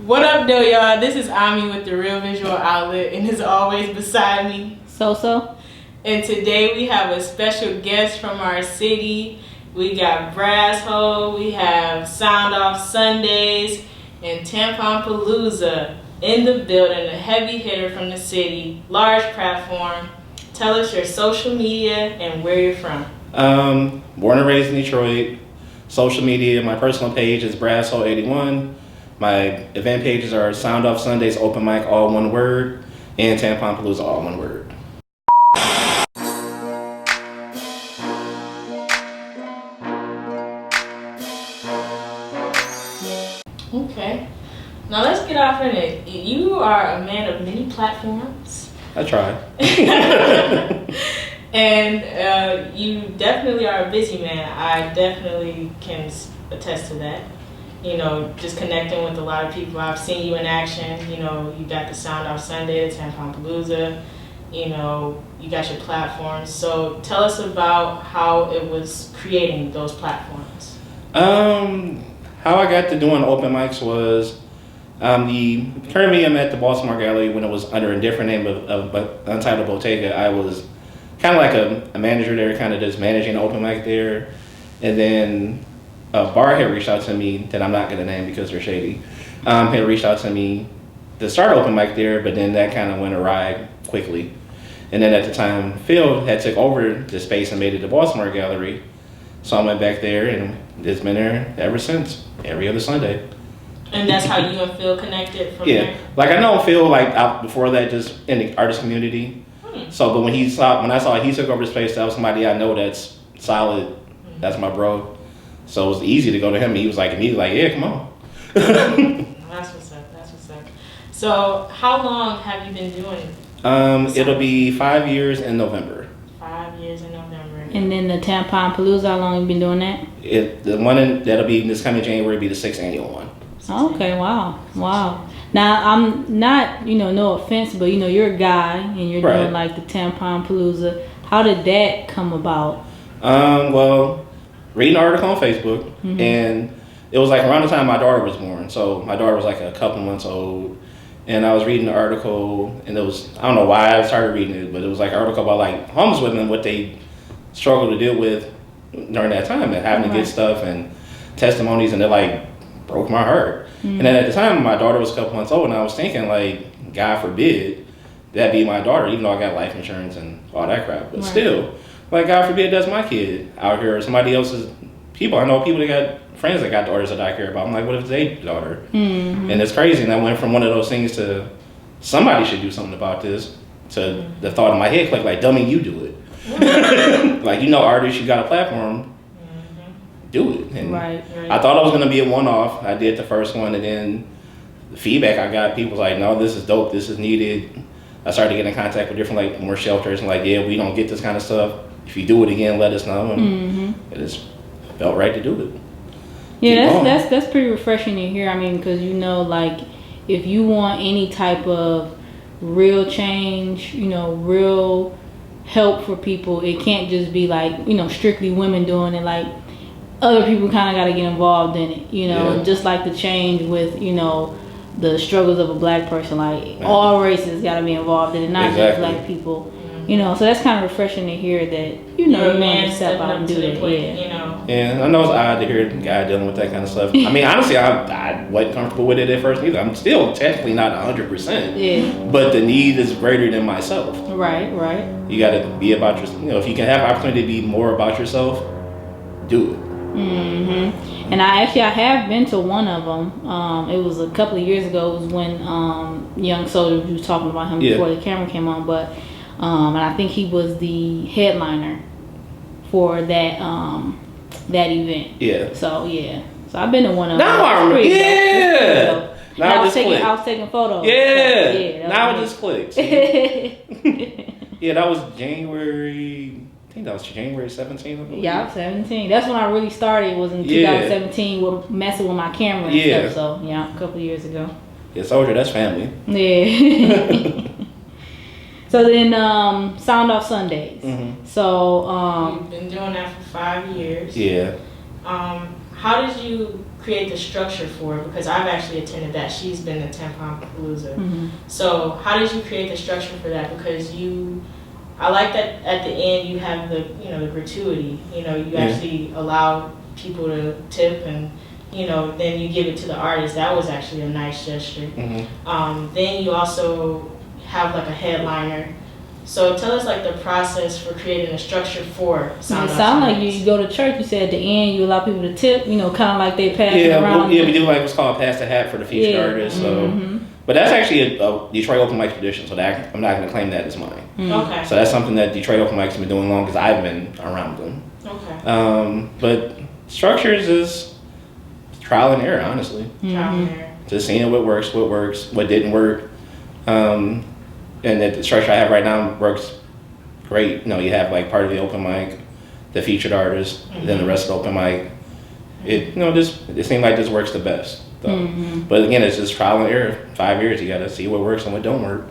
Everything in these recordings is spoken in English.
What up, though, y'all? This is Ami with the Real Visual Outlet, and as always, beside me, So. And today we have a special guest from our city. We got Brasshole, we have Sound Off Sundays, and Tampon Palooza in the building. A heavy hitter from the city, large platform. Tell us your social media and where you're from. Born and raised in Detroit. Social media, my personal page is Brasshole81. My event pages are Sound Off Sundays, Open Mic, all one word, and Tampon Palooza, all one word. Okay. Now let's get off in it. You are a man of many platforms. I try. And you definitely are a busy man. I definitely can attest to that. You know, just connecting with a lot of people. I've seen you in action. You know, you got the Sound Off Sunday, Tampon Palooza. You know, you got your platforms. So tell us about how it was creating those platforms. How I got to doing open mics was currently I'm at the Baltimore Gallery when it was under a different name of Untitled Bottega. I was kind of like a manager there, kind of just managing the open mic there. And then a bar had reached out to me that I'm not going to name because they're shady. Had reached out to me to start open mic there, but then that kind of went awry quickly. And then at the time, Phil had took over the space and made it the Baltimore Gallery. So I went back there and it's been there ever since, every other Sunday. And that's how you and Phil connected from there? Like I know Phil like out before that just in the artist community. So, but when I saw he took over the space, that was somebody I know that's solid. That's my bro. So it was easy to go to him. And he was like immediately like, yeah, come on. That's what's up. That's what's up. So how long have you been doing it? It'll be 5 years in November. 5 years in November. And then the Tampon Palooza, how long have you been doing that? The one that'll be this coming January will be the 6th annual one. Okay, wow. Now, I'm not, no offense, but, you're a guy and you're doing like the Tampon Palooza. How did that come about? Well, reading an article on Facebook, and it was like around the time my daughter was born. So my daughter was like a couple months old, and I was reading the article, and it was, I don't know why I started reading it, but it was like an article about like homeless women, what they struggle to deal with during that time, and having to get stuff and testimonies, and it like broke my heart. And then at the time, my daughter was a couple months old, and I was thinking like, God forbid that be my daughter, even though I got life insurance and all that crap, but still, like God forbid that's my kid out here, or somebody else's people. I know people that got friends that got daughters that I care about. I'm like, what if it's their daughter? And it's crazy. And I went from one of those things to somebody should do something about this to the thought in my head click like, dummy, you do it. Like, artists, you got a platform, do it. And I thought I was going to be a one-off. I did the first one, and then the feedback I got, people was like, no, this is dope, this is needed. I started getting in contact with different like more shelters and like, yeah, we don't get this kind of stuff. If you do it again, let us know. And it just felt right to do it. Yeah, that's pretty refreshing to hear. I mean, because like if you want any type of real change, real help for people, it can't just be like strictly women doing it. Like other people kind of got to get involved in it. Just like the change with the struggles of a black person. Like all races got to be involved in it, not just black people. So that's kind of refreshing to hear that you want to step out and do that. Yeah, I know it's odd to hear a guy dealing with that kind of stuff. I mean, honestly, I wasn't comfortable with it at first either. I'm still technically not 100%. Yeah. But the need is greater than myself. Right. You got to be about yourself. If you can have opportunity to be more about yourself, do it. And I have been to one of them. It was a couple of years ago. It was when Young Soldier, we was talking about him before the camera came on, but and I think he was the headliner for that that event. Yeah. So I've been to one of them. Now I remember. Yeah. Now I was taking photos. Yeah. Now it just clicks. Yeah, that was January. I think that was January 17th. Yeah, 17. That's when I really started. Was in 2017 with messing with my camera and stuff. So a couple of years ago. Yeah, Soldier, that's family. Yeah. So then, Sound Off Sundays. So you've been doing that for 5 years. Yeah. How did you create the structure for it? Because I've actually attended that. She's been to Tampon Palooza. Mm-hmm. So how did you create the structure for that? Because I like that at the end you have the the gratuity. You actually allow people to tip, and then you give it to the artist. That was actually a nice gesture. Mm-hmm. Then you also have like a headliner. So tell us like the process for creating a structure for sound. It sounds like you go to church. You said at the end you allow people to tip. Kind of like they pass it around. We do like what's called pass the hat for the featured artist. So, but that's actually a Detroit open mic tradition. So that I'm not going to claim that as mine. Okay. So that's something that Detroit open mics have been doing long as I've been around them. Okay. But structures is trial and error, honestly. Trial and error. Just seeing what works, what didn't work. And that the structure I have right now works great. You have like part of the open mic, the featured artist, then the rest of the open mic. It seems like this works the best. So. But again, it's just trial and error. 5 years, you gotta see what works and what don't work.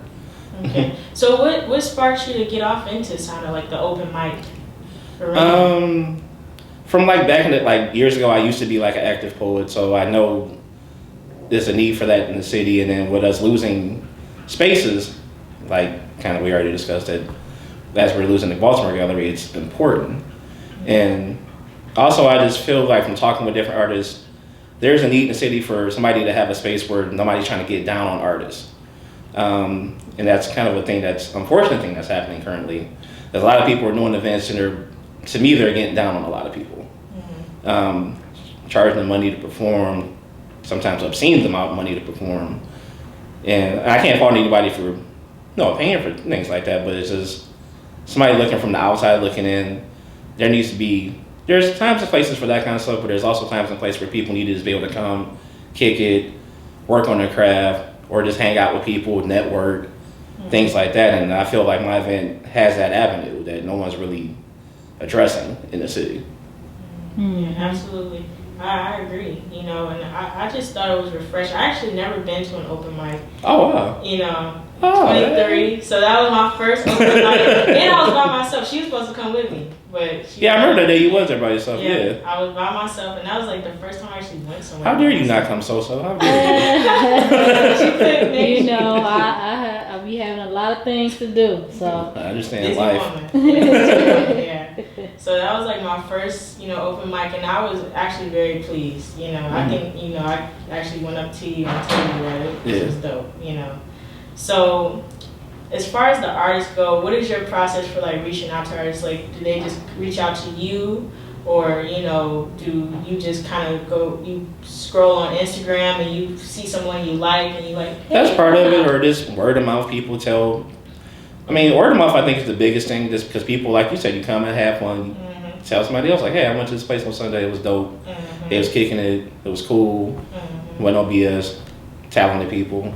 Okay. So what sparked you to get off into sound like the open mic? From like back in years ago, I used to be like an active poet, so I know there's a need for that in the city. And then with us losing spaces, like kind of we already discussed it, as we're losing the Baltimore gallery, it's important. And also I just feel like from talking with different artists, there's a need in the city for somebody to have a space where nobody's trying to get down on artists. And that's kind of unfortunate thing that's happening currently. There's a lot of people are doing events and they're getting down on a lot of people. Charging them money to perform, sometimes obscene amount of money to perform. And I can't fault anybody for paying for things like that, but it's just somebody looking from the outside looking in. There's times and places for that kind of stuff, but there's also times and places where people need to just be able to come, kick it, work on their craft, or just hang out with people, network, things like that. And I feel like my event has that avenue that no one's really addressing in the city. Yeah, absolutely. I agree, and I just thought it was refreshing. I actually never been to an open mic. Oh, wow. 23, so that was my first open mic. And I was by myself. She was supposed to come with me, but I remember that day you was there by yourself. Yeah, I was by myself, and that was like the first time I actually went somewhere. How dare you not come so? How dare you? I be having a lot of things to do, so I understand life. Yeah. So that was like my first, open mic, and I was actually very pleased. I think, I actually went up to you and told you that it was dope. So, as far as the artists go, what is your process for like reaching out to artists? Like, do they just reach out to you, or do you just kind of you scroll on Instagram and you see someone you like and you like? Hey, that's part of it, or just word of mouth. People tell. I mean, word of mouth I think is the biggest thing, just because people, like you said, you come and have fun. Tell somebody else like, hey, I went to this place on Sunday. It was dope. They was kicking it. It was cool. Went no BS. Talented people.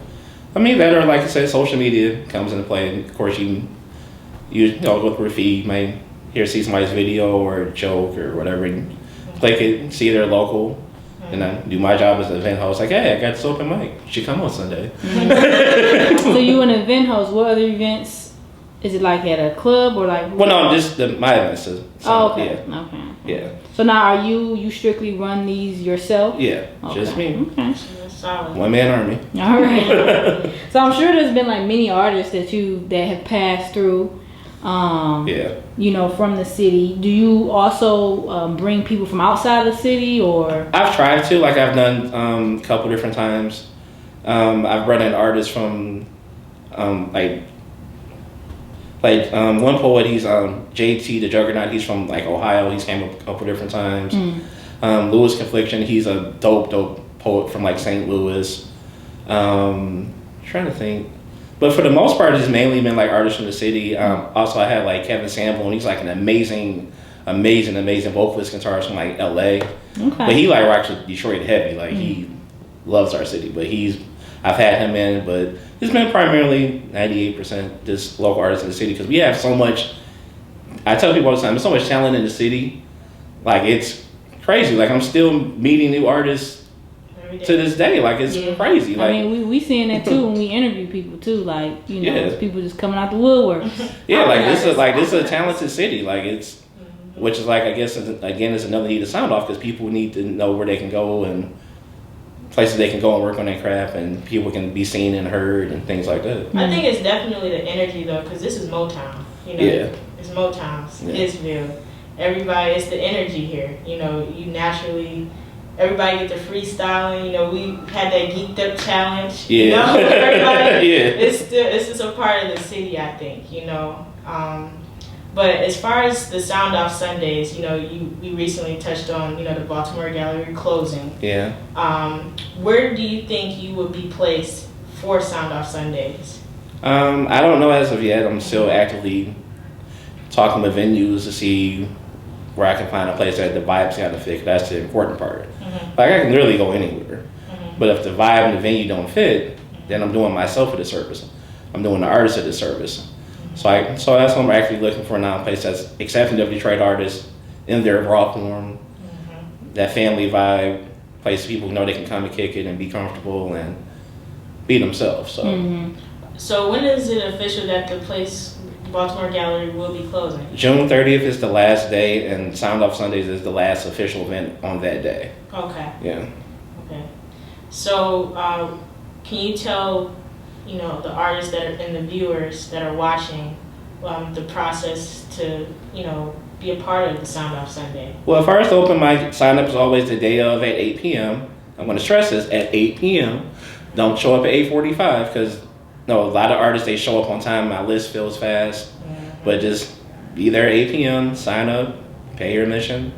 I mean, that or like I said, social media comes into play. And of course, you go through a feed, you may see somebody's video or joke or whatever, and click it, see they're local, and I do my job as an event host. Like, hey, I got this open mic. You should come on Sunday. So you an event host? What other events? Is it like at a club or like? Well, no, just my events. So, okay. Yeah. Okay. Yeah. So now, are you strictly run these yourself? Yeah, just me. Okay. Solid. 1-man army. All right. So I'm sure there's been like many artists that have passed through. From the city. Do you also bring people from outside the city, or? I've tried to. Like I've done a couple different times. I've brought in artists from one poet, he's JT the Juggernaut, he's from like Ohio, he's came up a couple different times. Louis Confliction, he's a dope poet from like St. Louis. Trying to think, but for the most part it's mainly been like artists from the city. Also I had like Kevin Sanborn, he's like an amazing vocalist guitarist from like LA. But he like rocks with Detroit heavy, like he loves our city, but I've had him in, but it's been primarily 98% just local artists in the city, because we have so much. I tell people all the time, there's so much talent in the city. Like, it's crazy. Like, I'm still meeting new artists to this day. Like, it's crazy. Like, I mean, we seeing that too when we interview people too. Like, people just coming out the woodwork. This is a talented city. Like, which is like, I guess, again, is another need to sound off, because people need to know where they can go and places they can go and work on their craft, and people can be seen and heard and things like that. I think it's definitely the energy though, because this is Motown. You know, it's Motown, Hitsville. Everybody, it's the energy here. You know, you naturally. Everybody get the freestyling. You know, we had that geeked up challenge. Yeah. You know, everybody. Yeah. It's just a part of the city, I think. You know, but as far as the Sound Off Sundays, you know, we recently touched on, you know, the Baltimore Gallery closing. Yeah. Where do you think you would be placed for Sound Off Sundays? I don't know as of yet. I'm still actively talking with venues to see where I can find a place that the vibes got to fit. That's the important part. Like I can literally go anywhere, but if the vibe and the venue don't fit, then I'm doing myself a disservice. I'm doing the artist a disservice. So that's what I'm actually looking for now. A place that's accepting of Detroit artists in their raw form, that family vibe, place people know they can come and kick it and be comfortable and be themselves. So, So when is it official that the place Baltimore Gallery will be closing? June 30th is the last day, and Sound Off Sundays is the last official event on that day. Okay. Yeah. Okay. So can you tell, you know, the artists that are and the viewers that are watching the process to, you know, be a part of the Sound Off Sunday? Well, first open mic sign up is always the day of at 8 p.m. I'm going to stress this, at 8 p.m. Don't show up at 8:45 because a lot of artists, they show up on time. My list fills fast, but just be there at 8 p.m. Sign up, pay your admission.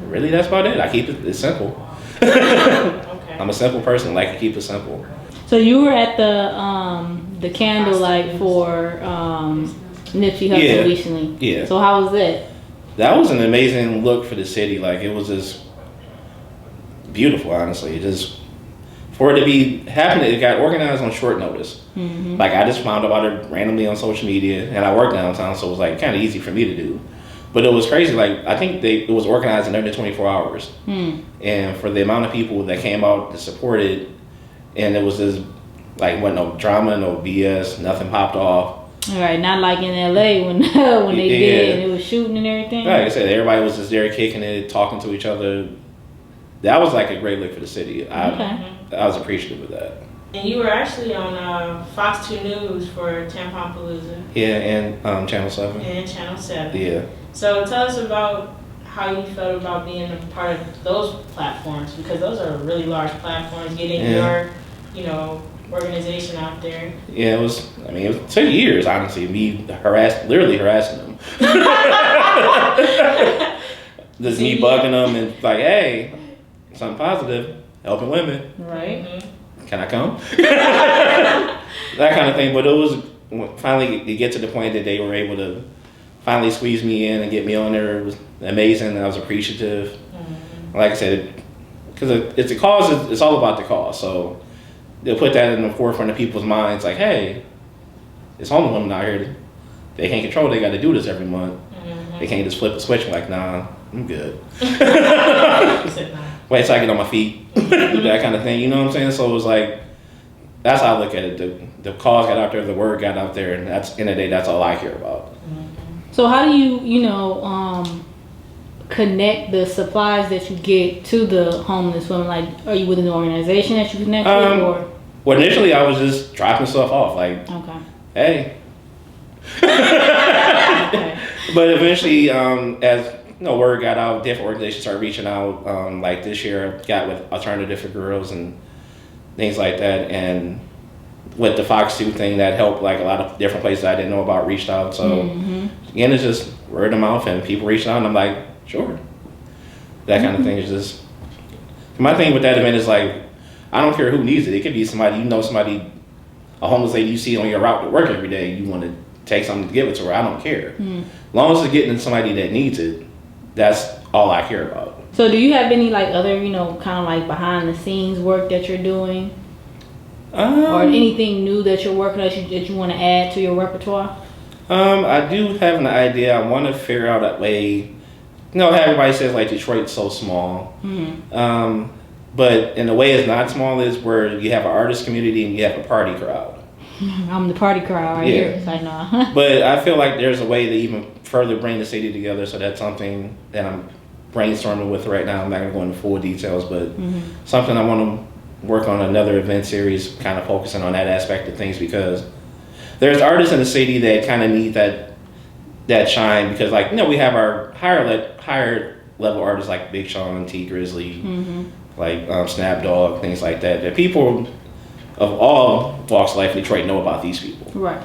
Really, that's about it. I keep it's simple. Okay. I'm a simple person. Like to keep it simple. So you were at the candlelight for Nipsey Hussle recently. Yeah. So how was that? That was an amazing look for the city. Like it was just beautiful, honestly. It just for it to be happening, it got organized on short notice. Like I just found about it randomly on social media, and I work downtown, so it was like kind of easy for me to do. But it was crazy. Like I think it was organized in under 24 hours, and for the amount of people that came out to support it, and it was just like no drama, no BS, nothing popped off. All right, not like in LA when they did, it was shooting and everything. Like I said, everybody was just there kicking it, talking to each other. That was like a great look for the city. I was appreciative of that. And you were actually on Fox 2 News for Tamponpalooza. Yeah, and Channel 7. And Channel 7. Yeah. So tell us about how you felt about being a part of those platforms, because those are really large platforms, getting your, you know, organization out there. Yeah, it was, it took years, honestly, me literally harassing them. Just me bugging them and like, hey, something positive, helping women. Right. Can I come? That kind of thing. But it was finally to get to the point that they were able to finally squeeze me in and get me on there. It was amazing. I was appreciative. Like I said, because it's a cause. It's all about the cause. So they'll put that in the forefront of people's minds. Like, hey, it's homeless women out here. They can't control. They got to do this every month. They can't just flip a switch and like, nah, I'm good. Wait till I get on my feet. That kind of thing. You know what I'm saying? So it was like, that's how I look at it. The cause got out there, the word got out there, and that's in the day, that's all I care about. So how do you connect the supplies that you get to the homeless women? Like, are you with an organization that you connect with, or? Well, initially I was just dropping stuff off, like, hey. But eventually, as word got out, different organizations started reaching out. Like this year, I got with Alternative for Girls and things like that, and with the Fox 2 thing, that helped. Like a lot of different places I didn't know about reached out. So again, it's just word of mouth, and people reached out, and I'm like, sure. That kind of thing is just my thing with that event is like, I don't care who needs it. It could be somebody, somebody, a homeless lady you see on your route to work every day. You want to take something to give it to her. I don't care. As long as it's getting to somebody that needs it, that's all I care about. So do you have any like other, kind of like behind the scenes work that you're doing? Or anything new that you're working on that you want to add to your repertoire? I do have an idea. I want to figure out a way. Everybody says like Detroit's so small. But in a way it's not small is where you have an artist community and you have a party crowd. I'm the party crowd here. It's like, no. But I feel like there's a way to even further bring the city together. So that's something that I'm brainstorming with right now. I'm not going to go into full details, but something I want to work on another event series, kind of focusing on that aspect of things, because there's artists in the city that kind of need that shine, because like, you know, we have our higher level artists like Big Sean, T Grizzly, like Snap Dogg, things like that. That people of all walks of life in Detroit know about these people. Right.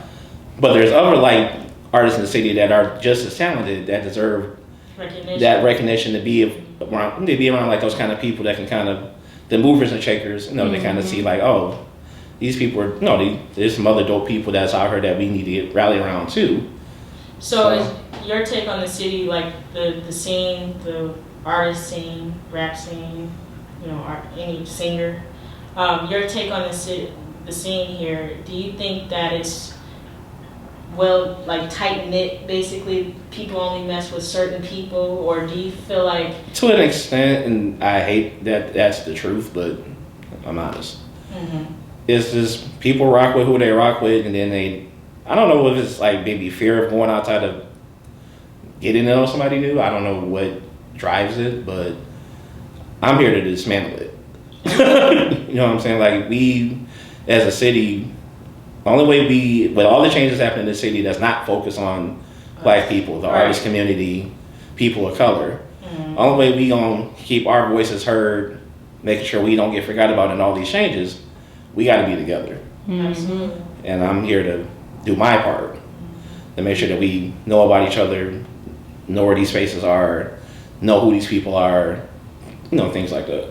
But there's other like artists in the city that are just as talented, that deserve that recognition, to be around like those kind of people that can kind of, the movers and shakers, you know, they kind of see like, oh, these people are, there's some other dope people that's out here that we need to rally around too. So is your take on the city, like the scene, the artist scene, rap scene, you know, any singer, your take on the scene here, do you think that it's well, like tight knit, basically people only mess with certain people, or do you feel like, to an extent, and I hate that that's the truth, but I'm honest, it's just people rock with who they rock with, and then I don't know if it's like maybe fear of going outside of getting to know somebody new. I don't know what drives it, but I'm here to dismantle it. You know what I'm saying? Like, we as a city, the only way with all the changes happening in the city that's not focused on black people, the artist community, people of color, the only way we gonna keep our voices heard, making sure we don't get forgot about in all these changes, we gotta be together. And I'm here to do my part, to make sure that we know about each other, know where these spaces are, know who these people are, you know, things like that.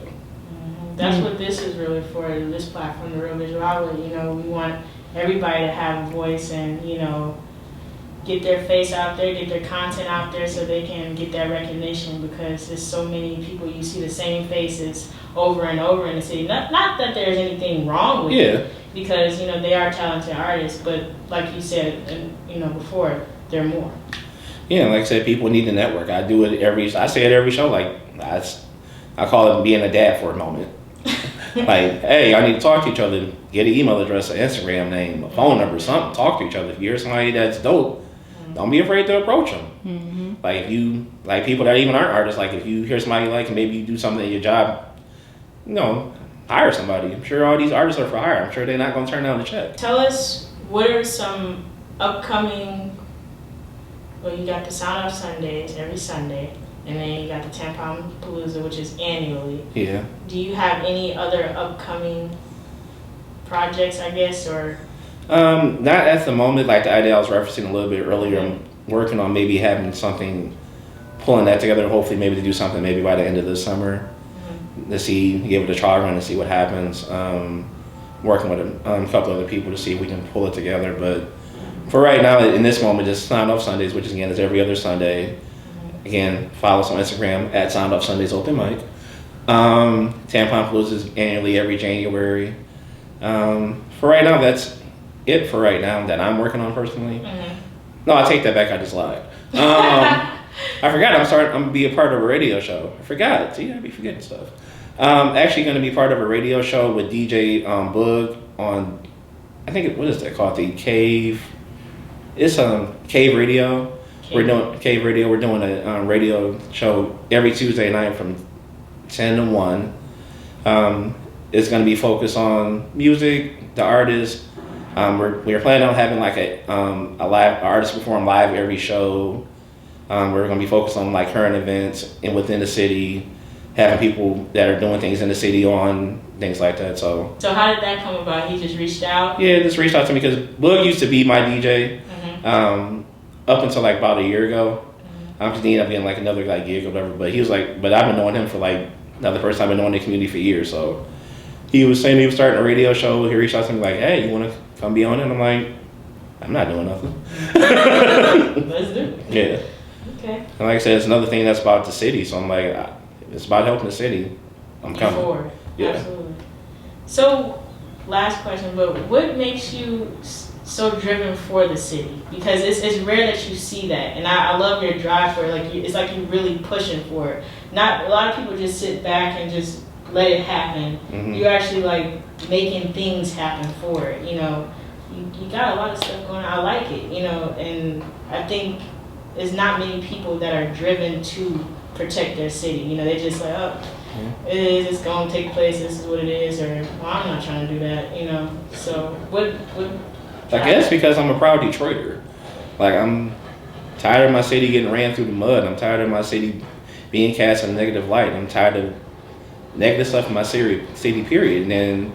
That's what this is really for, this platform, the Real Visual Outlet. You know, we want everybody to have a voice and, you know, get their face out there, get their content out there so they can get that recognition, because there's so many people, you see the same faces over and over in the city. Not that there's anything wrong with it, because, you know, they are talented artists, but like you said, and you know, before, they're more. Yeah, like I said, people need to network. I say it every show, like, I call it being a dad for a moment. Like, hey, I need to talk to each other, get an email address, an Instagram name, a phone number, something, talk to each other. If you hear somebody that's dope, don't be afraid to approach them. Like, if you, like people that even aren't artists, like if you hear somebody like, and maybe you do something at your job, you know, hire somebody. I'm sure all these artists are for hire. I'm sure they're not going to turn down the check. Tell us, what are some upcoming, well, you got the Sound Off Sundays every Sunday, and then you got the Tampon Palooza, which is annually. Yeah. Do you have any other upcoming projects, I guess, or? Not at the moment. Like the idea I was referencing a little bit earlier, I'm working on maybe having something, pulling that together, hopefully maybe to do something maybe by the end of the summer, to give it a trial run and see what happens. Working with a couple other people to see if we can pull it together. But for right now, in this moment, just Sound Off Sundays, which again is every other Sunday. Again, follow us on Instagram at Sound Off Sundays Open Mic. Tampon Palooza is annually every January. For right now, that's it for right now that I'm working on personally. No, I take that back. I just lied. I forgot. I'm gonna be a part of a radio show. I forgot. See, I be forgetting stuff. Actually, going to be part of a radio show with DJ Boog on. I think what is that called? The Cave. It's Cave Radio. We're doing Cave Radio. We're doing a radio show every Tuesday night from 10 to 1. It's going to be focused on music, the artists. We're planning on having like a live artist perform live every show. We're going to be focused on like current events and within the city, having people that are doing things in the city on things like that. So how did that come about? He just reached out? Yeah, just reached out to me because Boog used to be my DJ up until like about a year ago. Because he ended up getting like another like gig or whatever. But he was like, but I've been knowing him for like another person. I've been knowing the community for years. So he was saying he was starting a radio show. He reached out to me like, hey, you want to come be on it? And I'm like, I'm not doing nothing. Let's do it. Yeah. Okay. And like I said, it's another thing that's about the city. So I'm like, it's about helping the city. I'm coming. Forward. Yeah. Absolutely. So, last question, but what makes you so driven for the city? Because it's rare that you see that, and I love your drive for it. Like it's like you're really pushing for it. Not a lot of people just sit back and just let it happen. You're actually like making things happen for it. You know, you got a lot of stuff going on. I like it. You know, and I think there's not many people that are driven to protect their city. You know, they're just like, oh, It's going to take place, this is what it is, or, well, I'm not trying to do that, you know. So, what I guess because I'm a proud Detroiter. Like, I'm tired of my city getting ran through the mud. I'm tired of my city being cast in a negative light. I'm tired of negative stuff in my city, period. And then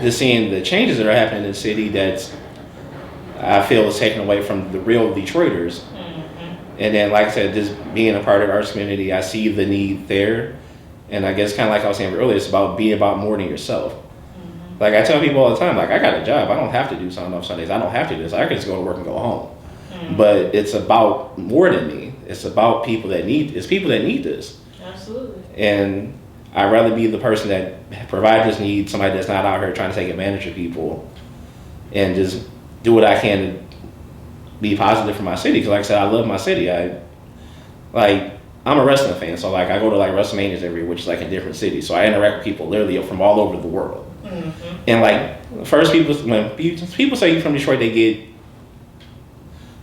just seeing the changes that are happening in the city that I feel is taken away from the real Detroiters. And then, like I said, just being a part of the arts community, I see the need there. And I guess kind of like I was saying earlier, it's about being about more than yourself. Like I tell people all the time, like I got a job. I don't have to do something on Sundays. I don't have to do this. I can just go to work and go home. But it's about more than me. It's about people that need this. Absolutely. And I'd rather be the person that provides this need, somebody that's not out here trying to take advantage of people, and just do what I can to be positive for my city. Because like I said, I love my city. I'm a wrestling fan, so like I go to like WrestleManias every year, which is like in different cities. So I interact with people literally from all over the world. And like first when people say you're from Detroit, they get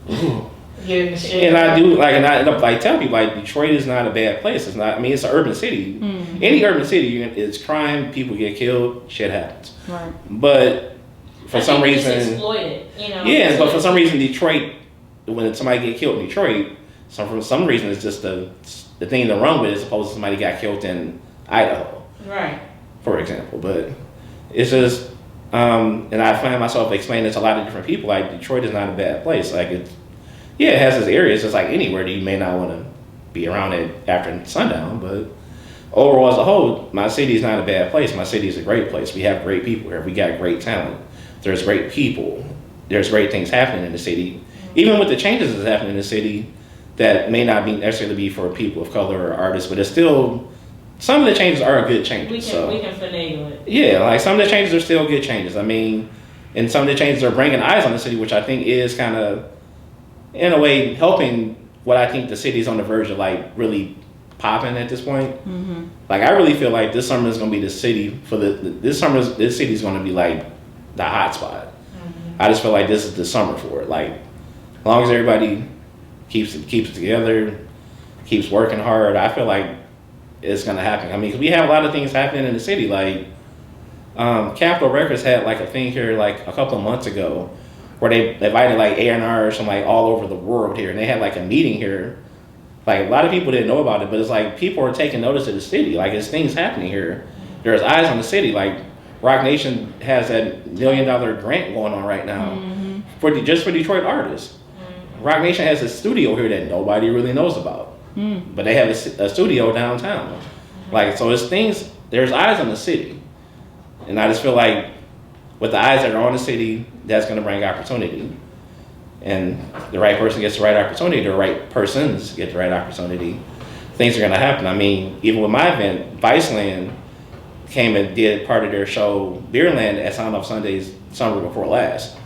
and I do like, and I end up like telling people like Detroit is not a bad place. It's not. I mean, it's an urban city. Any urban city, it's crime. People get killed. Shit happens. Right. But for some reason, exploited. You know. Yeah, but for some reason, Detroit, when somebody get killed in Detroit, for some reason it's just the thing to run with as opposed to somebody got killed in Idaho. Right. For example, but it's just, and I find myself explaining to a lot of different people like Detroit is not a bad place. Like it has its areas just like anywhere that you may not want to be around it after sundown, but overall as a whole, my city is not a bad place. My city is a great place. We have great people here. We got great talent. There's great people. There's great things happening in the city. Even with the changes that's happening in the city that may not be necessarily be for people of color or artists, but it's still, some of the changes are good changes. We can finagle it. Yeah, like some of the changes are still good changes. I mean, and some of the changes are bringing eyes on the city, which I think is kind of, in a way, helping what I think the city is on the verge of like really popping at this point. Like I really feel like this summer is going to be the city for this city is going to be like the hot spot. I just feel like this is the summer for it. Like as long as everybody keeps it together, keeps working hard, I feel like it's going to happen. I mean, 'cause we have a lot of things happening in the city. Like Capitol Records had like a thing here like a couple of months ago where they invited like A&Rs from like all over the world here, and they had like a meeting here. Like a lot of people didn't know about it, but it's like people are taking notice of the city. Like there's things happening here. There's eyes on the city. Like Rock Nation has that $1 million grant going on right now just for Detroit artists. Rock Nation has a studio here that nobody really knows about, but they have a studio downtown. Like so, it's things. There's eyes on the city, and I just feel like with the eyes that are on the city, that's going to bring opportunity. And the right person gets the right opportunity, the right persons get the right opportunity, things are going to happen. I mean, even with my event, Viceland came and did part of their show, Beerland, at Sound Off Sundays summer before last.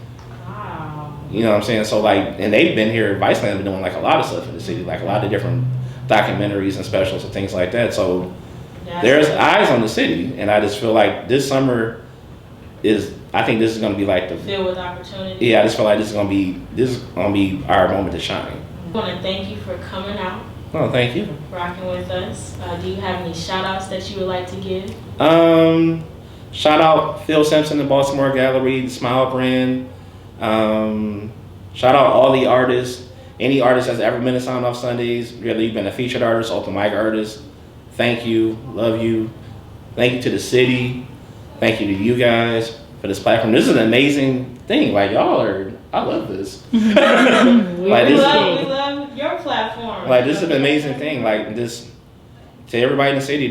Wow. You know what I'm saying? So like, and they've been here, Viceland been doing like a lot of stuff in the city, like a lot of different documentaries and specials and things like that. So there's eyes on the city, and I just feel like this summer I think this is going to be like filled with opportunity. Yeah, I just feel like this is going to be our moment to shine. I want to thank you for coming out. Oh, thank you. Rocking with us. Do you have any shout outs that you would like to give? Shout out Phil Simpson, the Baltimore Gallery, the Smile brand. Shout out all the artists. Any artist that's ever been to Sound Off Sundays, whether you've been a featured artist, open mic artist. Thank you. Love you. Thank you to the city. Thank you to you guys for this platform. This is an amazing thing. Like I love this. We love your platform. Like this is an amazing thing. Like this, to everybody in the city,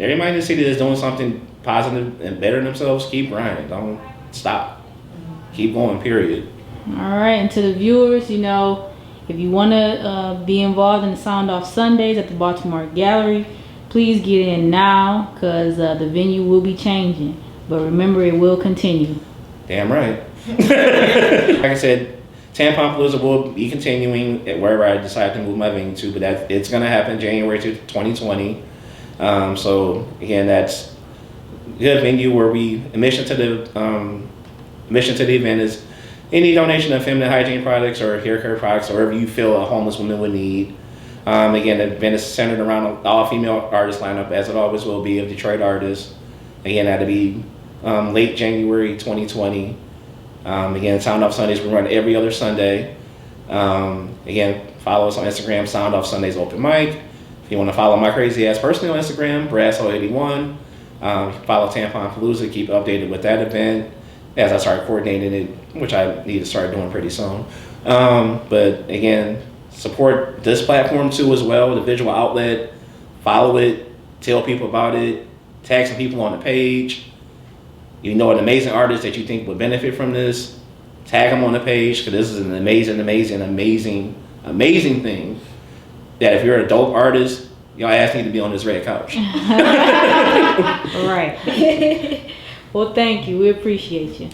everybody in the city that's doing something positive and better themselves, keep grinding. Don't stop. Keep going, period. All right, and to the viewers, if you want to be involved in the Sound Off Sundays at the Baltimore Gallery, please get in now because the venue will be changing. But remember, it will continue. Damn right. Like I said, Tampampalooza will be continuing at wherever I decide to move my venue to, but it's going to happen January 2020. So again, that's a good venue where admission to the event is any donation of feminine hygiene products or hair care products or whatever you feel a homeless woman would need. Again, the event is centered around an all-female artist lineup, as it always will be, of Detroit artists. Again, that'll be late January 2020. Again, Sound Off Sundays, we run every other Sunday. Again, follow us on Instagram, Sound Off Sundays Open Mic. If you want to follow my crazy ass personally on Instagram, Brasshole81. Follow Tampon Palooza, keep updated with that event as I start coordinating it, which I need to start doing pretty soon. But again, support this platform too as well, the visual outlet. Follow it, tell people about it, tag some people on the page. You know an amazing artist that you think would benefit from this, tag them on the page, because this is an amazing thing that if you're a dope artist, your ass need to be on this red couch. Right. Well, thank you. We appreciate you.